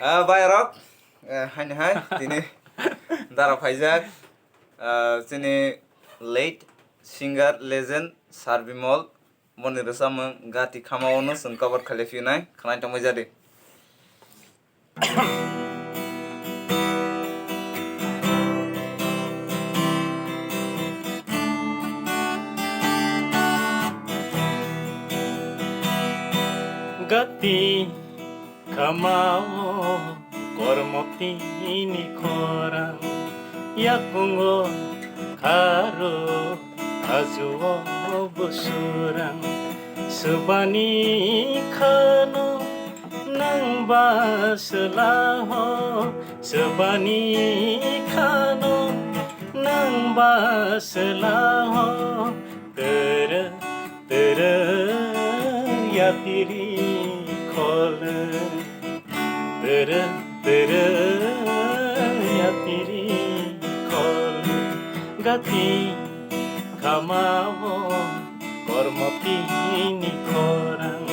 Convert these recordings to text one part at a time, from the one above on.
Bayarok, hai tini dara faijak tini late singer legend Sarbimol moni rosamung gati khamawno sung cover khalifinai khanai tongmai jadi. Gati kamao kormoti ini korang yakungo karo azuo busurang sebani kano nang baselaho sebani kano nang baselaho ter ya piri khol ter ya piri khol gati kamao kormoti ini korang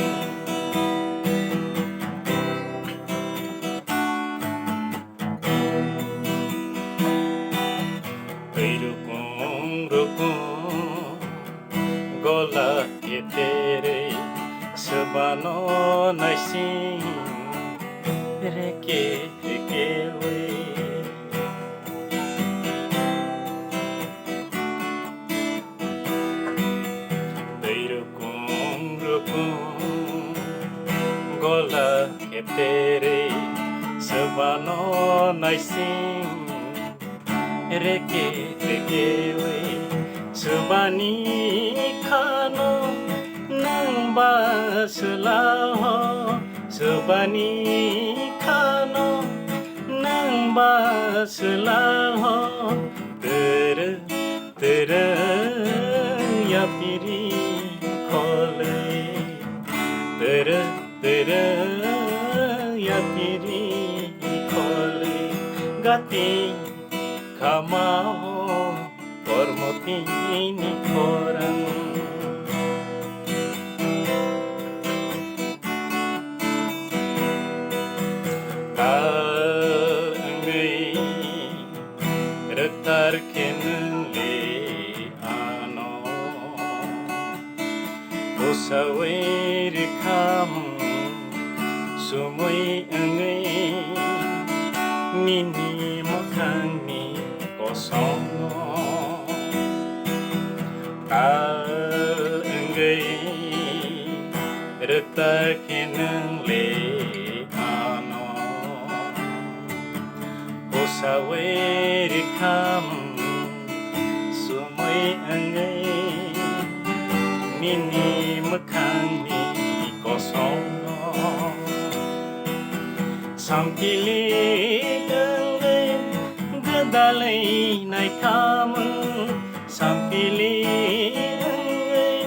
rukung gola etere sebano naisin reke we rukung gola etere sebano naisin reke we sebani kano nang baselaho sebani kano nang baselaho ter ya piri khole ter ya piri khole gati kamao kormoti ini korang kalngai retar kenle ano usawer kam sumui angai nini makani kosong kalngai retar kenle sawer kam sumai angai nini makhang ni kosong sampili angai gadalai nai kam sampili angai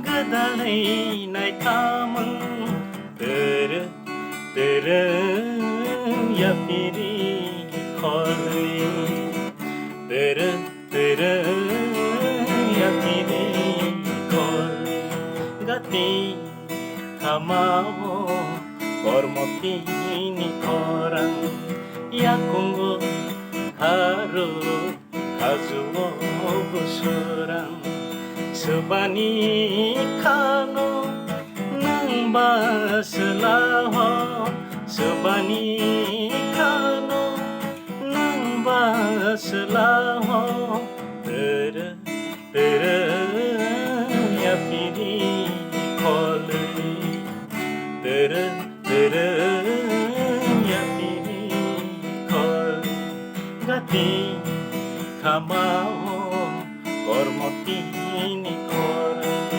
gadalai nai kam ter ya piri ter ya piri khol gati kamao kormoti ini korang yakungo haru azuo busurang sebani kano nang baselaho sebani kano baselaho ter ya piri khol ter ya piri khol gati kamao kormoti ini korang